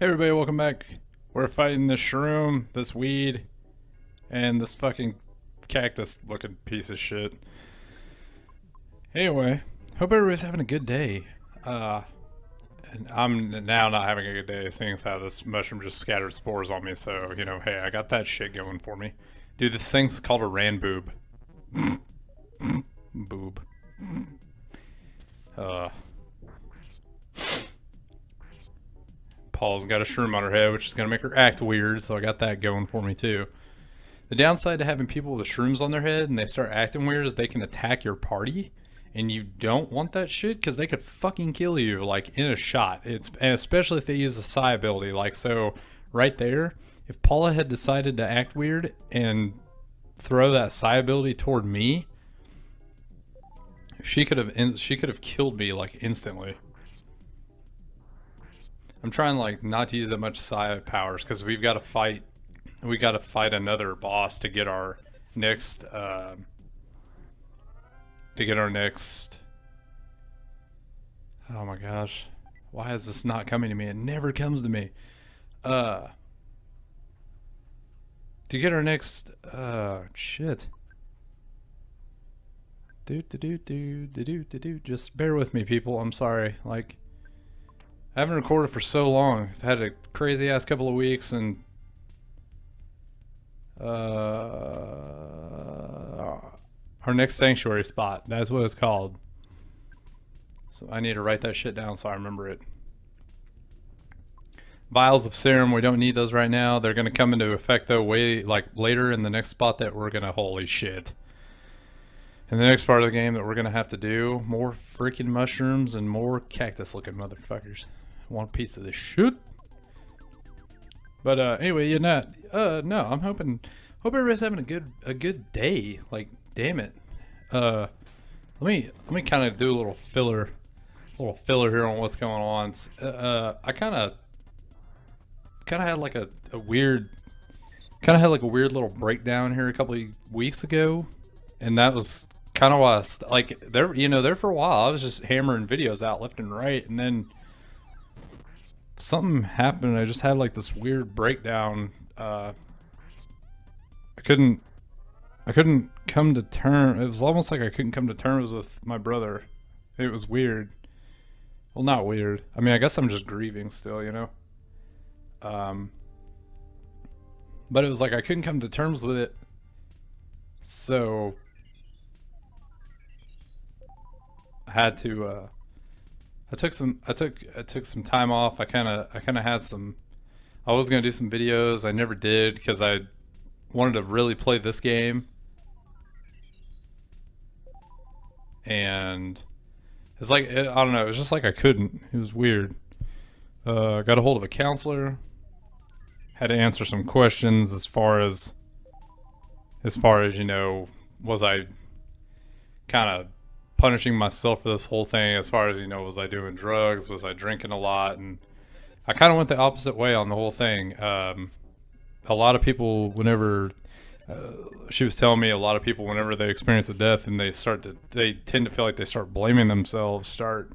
Hey everybody, welcome back. We're fighting this shroom, this weed, and this fucking cactus looking piece of shit. Anyway, hope everybody's having a good day. And I'm now not having a good day seeing as how this mushroom just scattered spores on me, so, you know, hey, I got that shit going for me. Dude, this thing's called a ran boob. Boob. Paul's got a shroom on her head, which is going to make her act weird, so I got that going for me too. The downside to having people with shrooms on their head and they start acting weird is they can attack your party, and you don't want that shit because they could fucking kill you, like, in a shot. And especially if they use the psi ability. Like, so, right there, if Paula had decided to act weird and throw that psi ability toward me, she could have killed me, like, instantly. I'm trying, like, not to use that much psi powers because we've got to fight. We got to fight another boss to get our next. Oh my gosh, why is this not coming to me? It never comes to me. To get our next. Shit. Just bear with me, people. I'm sorry. Like, I haven't recorded for so long. I've had a crazy ass couple of weeks, and our next sanctuary spot. That's what it's called. So I need to write that shit down so I remember it. Vials of serum, we don't need those right now. They're gonna come into effect though way like later in the next spot that we're gonna, holy shit. In the next part of the game that we're gonna have to do more freaking mushrooms and more cactus looking motherfuckers. Want a piece of this shit? But anyway, you're not. No, I'm hope everybody's having a good day. Like, damn it. Let me kind of do a little filler here on what's going on. I kind of had like a weird little breakdown here a couple of weeks ago, and that was kind of why there for a while I was just hammering videos out left and right, and then something happened. I just had like this weird breakdown. I couldn't come to terms. It was almost like I couldn't come to terms with my brother. It was weird. Well, not weird. I mean, I guess I'm just grieving still, you know. But it was like I couldn't come to terms with it. So I had to I took some time off. I kind of had some. I was gonna do some videos. I never did because I wanted to really play this game, and it's like I don't know. It was just like I couldn't. It was weird. Got a hold of a counselor. Had to answer some questions as far as you know. Was I kind of punishing myself for this whole thing, as far as, you know, was I doing drugs, was I drinking a lot? And I kind of went the opposite way on the whole thing. A lot of people, whenever she was telling me, a lot of people, whenever they experience a death and they tend to feel like they start blaming themselves, start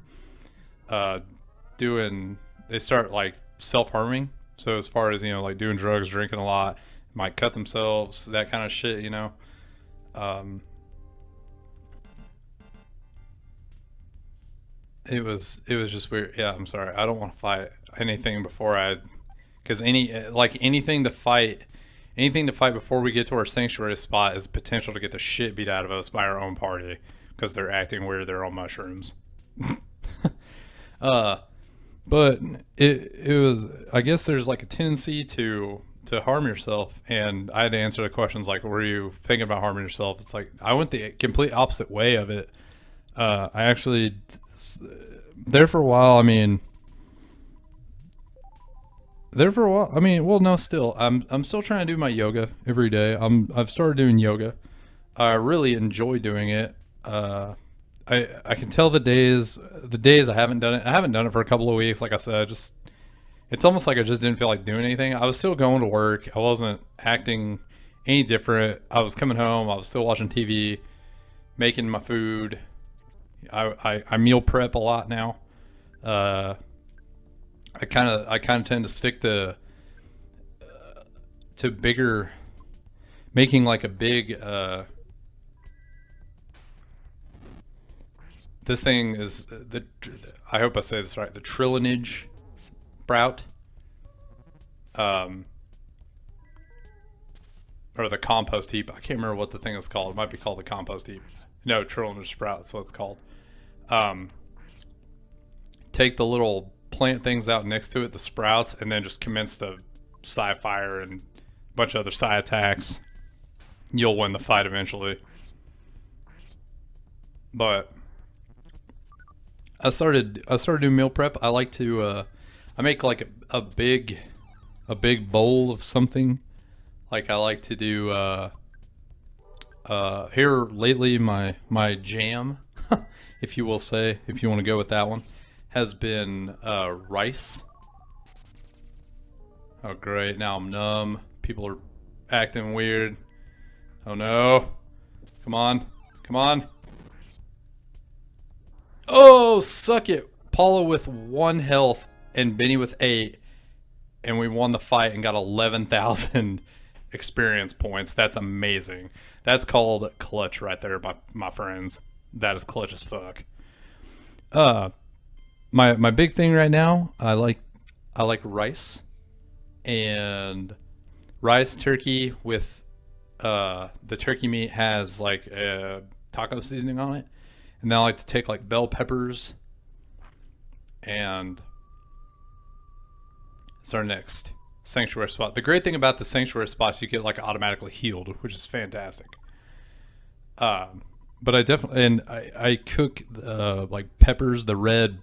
like self-harming. So as far as, you know, like doing drugs, drinking a lot, might cut themselves, that kind of shit, you know. It was just weird. Yeah, I'm sorry. I don't want to fight anything because anything to fight before we get to our sanctuary spot is potential to get the shit beat out of us by our own party because they're acting weird. They're on mushrooms. But it was. I guess there's like a tendency to harm yourself, and I had to answer the questions like, "Were you thinking about harming yourself?" It's like I went the complete opposite way of it. I actually. There for a while, well, no, still, I'm still trying to do my yoga every day. I've started doing yoga. I really enjoy doing it. I can tell the days I haven't done it. I haven't done it for a couple of weeks. Like I said, it's almost like I just didn't feel like doing anything. I was still going to work. I wasn't acting any different. I was coming home. I was still watching TV, making my food. I meal prep a lot now. I I kind of tend to stick to bigger, making like a big. This thing is I hope I say this right. The trillionage sprout, or the compost heap. I can't remember what the thing is called. It might be called the compost heap. No, trillionage sprout. That's what it's called. Take the little plant things out next to it, the sprouts, and then just commence to sci fire and a bunch of other sci attacks. You'll win the fight eventually. But I started doing meal prep. I like to I make like a big bowl of something. Like I like to do here lately my jam, if you will say, if you want to go with that one, has been rice. Oh great, now I'm numb. People are acting weird. Oh no. Come on. Come on. Oh, suck it. Paula with 1 health and Benny with 8. And we won the fight and got 11,000 experience points. That's amazing. That's called clutch right there, my friends. That is clutch as fuck. My big thing right now, I like rice. And rice turkey with the turkey meat has like a taco seasoning on it. And then I like to take like bell peppers, and it's our next sanctuary spot. The great thing about the sanctuary spots, you get like automatically healed, which is fantastic. But I definitely, and I cook like peppers, the red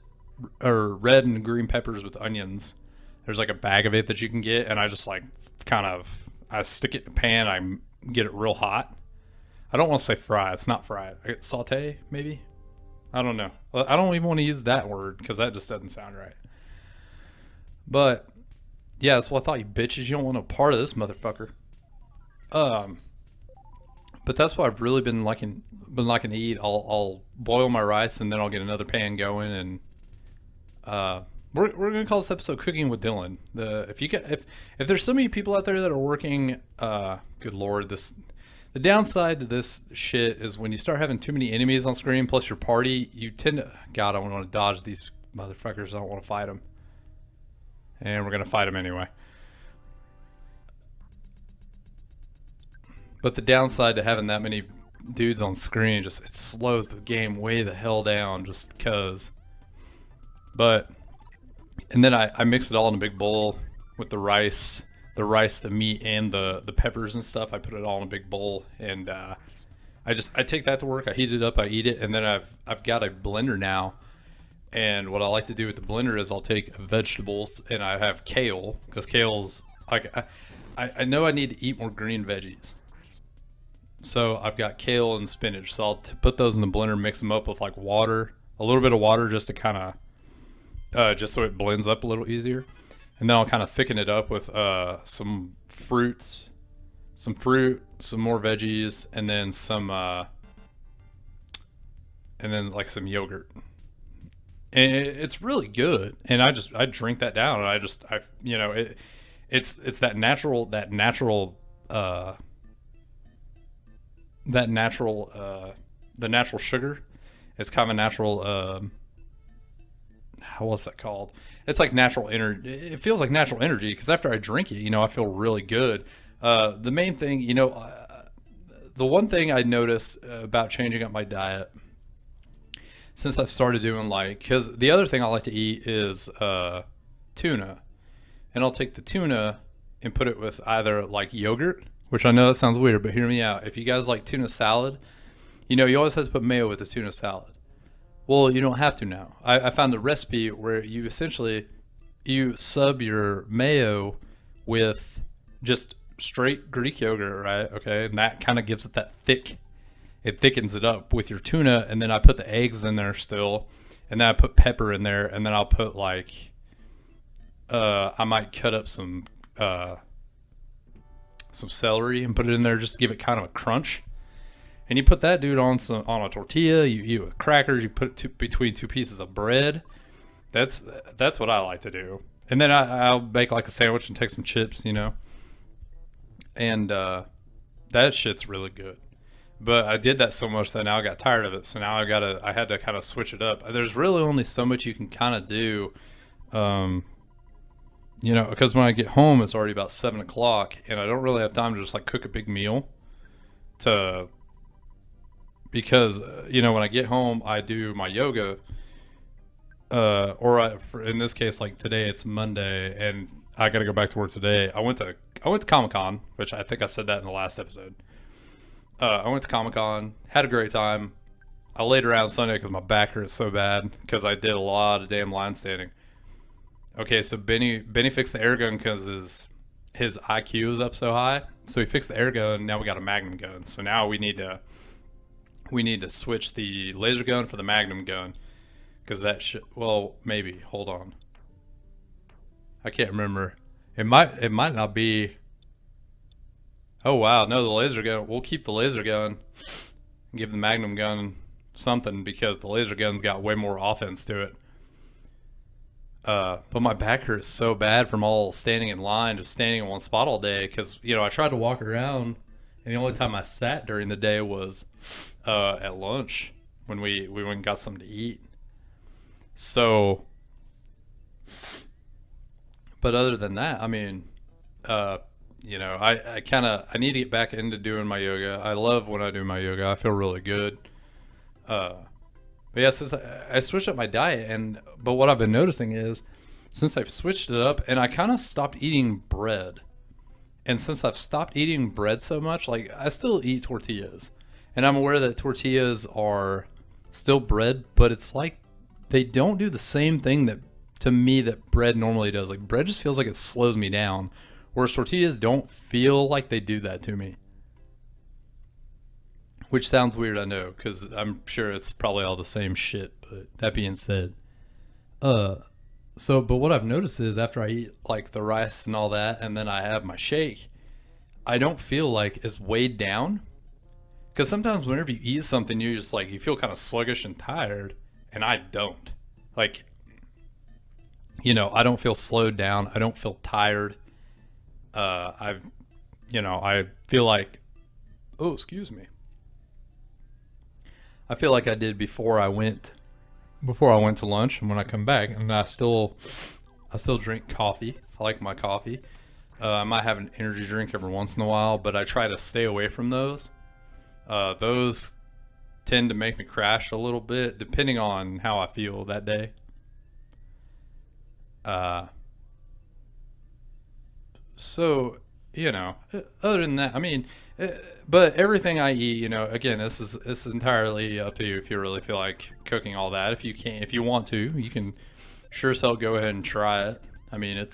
and green peppers with onions. There's like a bag of it that you can get, and I just like I stick it in a pan, I get it real hot. I don't want to say fry. It's not fried. Saute, maybe? I don't know. I don't even want to use that word because that just doesn't sound right. But, yeah, that's what I thought, you bitches. You don't want no part of this motherfucker. But that's what I've really been liking to eat. I'll boil my rice, and then I'll get another pan going. And we're going to call this episode Cooking with Dillon. If there's so many people out there that are working, good Lord, the downside to this shit is when you start having too many enemies on screen plus your party, you tend to... God, I want to dodge these motherfuckers. I don't want to fight them. And we're going to fight them anyway. But the downside to having that many dudes on screen, just it slows the game way the hell down just because. But... And then I mix it all in a big bowl with the rice, the meat, and the peppers and stuff. I put it all in a big bowl, and I take that to work. I heat it up, I eat it, and then I've got a blender now. And what I like to do with the blender is I'll take vegetables, and I have kale, because kale's like I know I need to eat more green veggies. So I've got kale and spinach. So I'll put those in the blender, mix them up with like water, a little bit of water, just to kind of just so it blends up a little easier. And then I'll kind of thicken it up with some fruit, some more veggies, and then like some yogurt. And it's really good. And I drink that down, and it's that natural the natural sugar. It's kind of a natural what's that called? It's like natural energy. It feels like natural energy because after I drink it, I feel really good. The main thing, the one thing I noticed about changing up my diet since I've started doing because the other thing I like to eat is tuna, and I'll take the tuna and put it with either like yogurt, which I know that sounds weird, but hear me out. If you guys like tuna salad, you always have to put mayo with the tuna salad. Well, you don't have to now. I found a recipe where you essentially sub your mayo with just straight Greek yogurt, right? Okay, and that kind of gives it that it thickens it up with your tuna, and then I put the eggs in there still, and then I put pepper in there, and then I'll put I might cut up some celery and put it in there just to give it kind of a crunch. And you put that dude on a tortilla. You eat with crackers. You put it between two pieces of bread. That's what I like to do. And then I'll make like a sandwich and take some chips, and that shit's really good. But I did that so much that now I got tired of it. So now I had to kind of switch it up. There's really only so much you can kind of do, because when I get home, it's already about 7 o'clock, and I don't really have time to just like cook a big meal. Because when I get home, I do my yoga, in this case, like today, it's Monday, and I got to go back to work today. I went to Comic-Con, which I think I said that in the last episode. I went to Comic-Con, had a great time. I laid around Sunday because my back hurt so bad because I did a lot of damn line standing. Okay, so Benny fixed the air gun because his IQ is up so high. So he fixed the air gun. Now we got a Magnum gun. So now we need to switch the laser gun for the Magnum gun, because that shit. Well, maybe. Hold on. I can't remember. It might not be. Oh wow, no, the laser gun. We'll keep the laser gun and give the Magnum gun something, because the laser gun's got way more offense to it. But my back hurts so bad from all standing in line, just standing in one spot all day. Because I tried to walk around, and the only time I sat during the day was at lunch when we went and got something to eat. So, but other than that, I mean, I need to get back into doing my yoga. I love when I do my yoga. I feel really good. But yeah, since I switched up my diet, but what I've been noticing is, since I've switched it up, and I kind of stopped eating bread, and since I've stopped eating bread so much, like I still eat tortillas, and I'm aware that tortillas are still bread, but it's like they don't do the same thing to me that bread normally does. Like bread just feels like it slows me down, whereas tortillas don't feel like they do that to me. Which sounds weird, I know, because I'm sure it's probably all the same shit. But that being said, but what I've noticed is after I eat like the rice and all that, and then I have my shake, I don't feel like it's weighed down. Because sometimes whenever you eat something, you just like, you feel kind of sluggish and tired, and I don't. Like, I don't feel slowed down. I don't feel tired. I feel like, oh, excuse me. I feel like I did before I went to lunch, and when I come back, and I still drink coffee. I like my coffee. I might have an energy drink every once in a while, but I try to stay away from those. Those tend to make me crash a little bit, depending on how I feel that day. So, other than that, I mean, but everything I eat, again, this is entirely up to you if you really feel like cooking all that. If you want to, you can sure as hell go ahead and try it. I mean,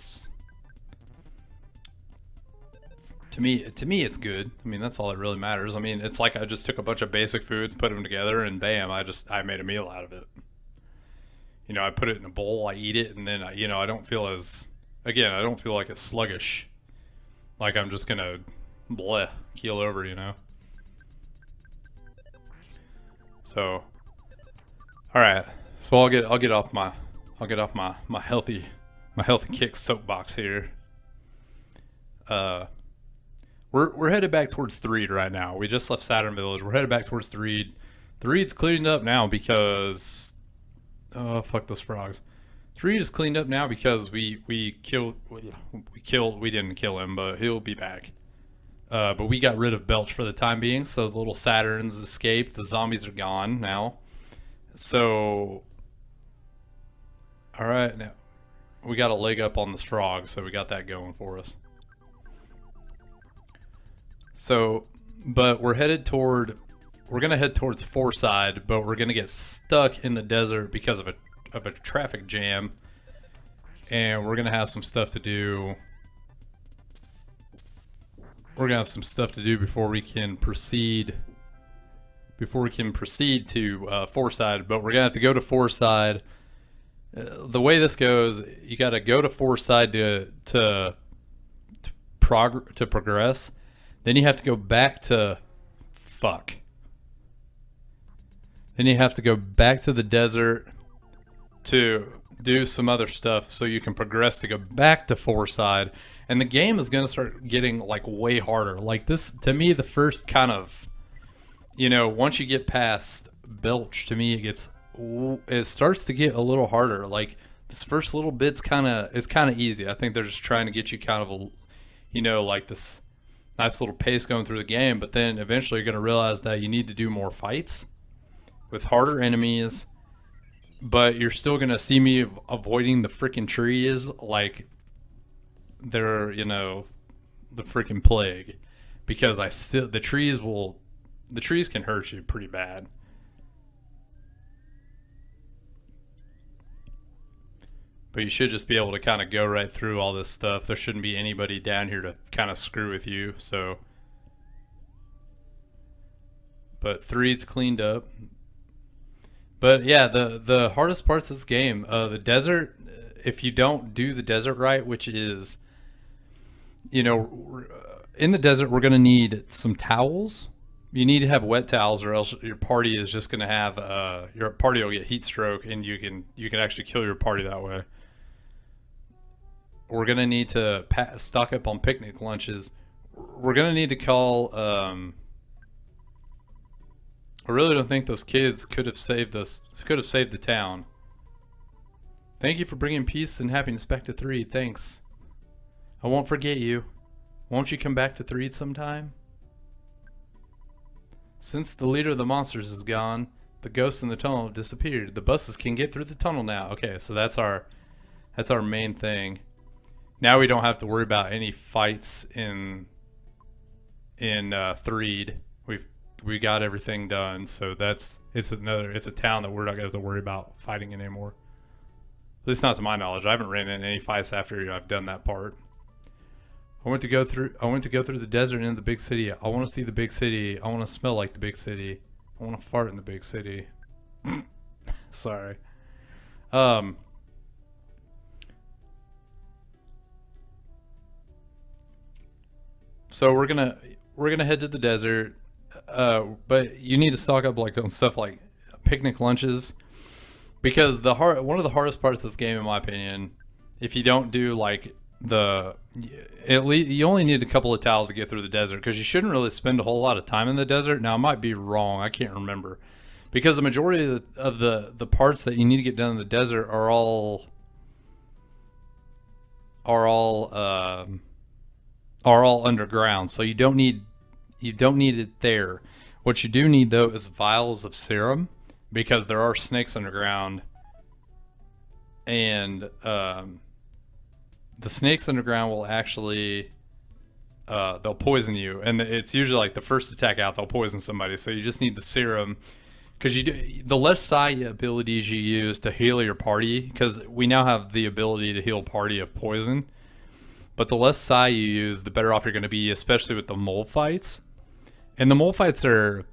to me, it's good. I mean, that's all that really matters. I mean, it's like I just took a bunch of basic foods, put them together, and bam, I made a meal out of it. I put it in a bowl, I eat it, and then I don't feel I don't feel like it's sluggish. Like I'm just gonna keel over, So, all right. So I'll get off my healthy kick soapbox here. We're headed back towards Threed right now. We just left Saturn Village. We're headed back towards Threed. Threed's cleaned up now because, oh fuck those frogs. Threed is cleaned up now because we didn't kill him, but he'll be back. But we got rid of Belch for the time being, so the little Saturns escaped. The zombies are gone now. So, all right, now we got a leg up on this frog, so we got that going for us. So, but we're gonna head towards Forside, but we're gonna get stuck in the desert because of a traffic jam, and we're gonna have some stuff to do. We're gonna have some stuff to do before we can proceed. To Forside, but we're gonna have to go to Forside. The way this goes, you got to go to Forside to progress. Then you have to go back to Then you have to go back to the desert to do some other stuff so you can progress to go back to Fourside. And the game is going to start getting like way harder. Like this, to me, the first kind of, once you get past Belch, to me, it starts to get a little harder. Like this first little bit's it's kind of easy. I think they're just trying to get you kind of like this nice little pace going through the game. But then eventually you're going to realize that you need to do more fights with harder enemies. But you're still going to see me avoiding the freaking trees like they're, the freaking plague. Because the trees can hurt you pretty bad. But you should just be able to kind of go right through all this stuff. There shouldn't be anybody down here to kind of screw with you. So, but Threed's cleaned up. But yeah, the hardest parts of this game, the desert, if you don't do the desert right, which is, in the desert, we're going to need some towels. You need to have wet towels, or else your party is just going to have, your party will get heat stroke, and you can actually kill your party that way. We're going to need to stock up on picnic lunches. We're going to need to call, I really don't think those kids could have saved the town. Thank you for bringing peace and happiness back to Threed. Thanks. I won't forget you. Won't you come back to Threed sometime? Since the leader of the monsters is gone, the ghosts in the tunnel have disappeared. The buses can get through the tunnel now. Okay, so that's our main thing. Now we don't have to worry about any fights in Threed. We got everything done, so it's a town that we're not going to have to worry about fighting in anymore. At least not to my knowledge. I haven't ran into any fights after I've done that part. I went to go through the desert and into the big city. I want to see the big city. I want to smell like the big city. I want to fart in the big city. Sorry. So we're gonna head to the desert. But you need to stock up like on stuff like picnic lunches, because one of the hardest parts of this game, in my opinion, if you don't do like at least you only need a couple of towels to get through the desert, because you shouldn't really spend a whole lot of time in the desert. Now I might be wrong, I can't remember, because the majority of the parts that you need to get done in the desert are all underground, so you don't need it there. What you do need, though, is vials of serum, because there are snakes underground, and the snakes underground will actually they'll poison you, and it's usually like the first attack out they'll poison somebody. So you just need the serum, because the less psi abilities you use to heal your party, because we now have the ability to heal party of poison, but the less psi you use, the better off you're going to be, especially with the mole fights. And the mole fights are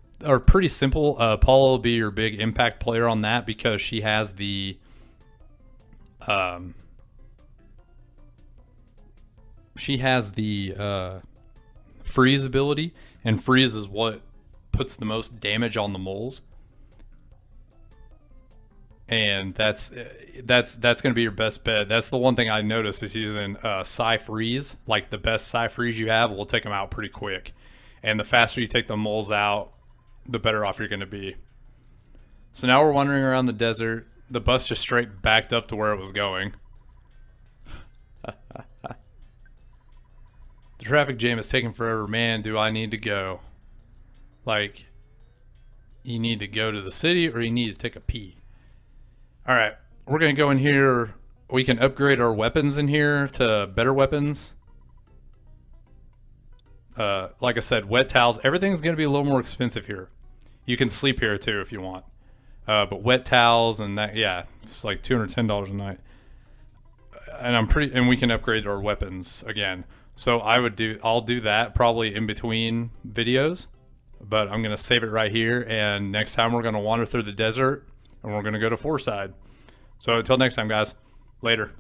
pretty simple. Paula will be your big impact player on that, because she has the freeze ability, and freeze is what puts the most damage on the moles. And that's going to be your best bet. That's the one thing I noticed is using psi freeze. Like the best psi freeze you have will take them out pretty quick. And the faster you take the moles out, the better off you're going to be. So now we're wandering around the desert. The bus just straight backed up to where it was going. The traffic jam is taking forever. Man, do I need to go. Like, you need to go to the city, or you need to take a pee. Alright, we're going to go in here. We can upgrade our weapons in here to better weapons. Like I said, wet towels. Everything's going to be a little more expensive here. You can sleep here too if you want. But wet towels and that, yeah, it's like $210 a night. And we can upgrade our weapons again. So I'll do that probably in between videos. But I'm going to save it right here. And next time we're going to wander through the desert, and we're going to go to Fourside. So until next time, guys. Later.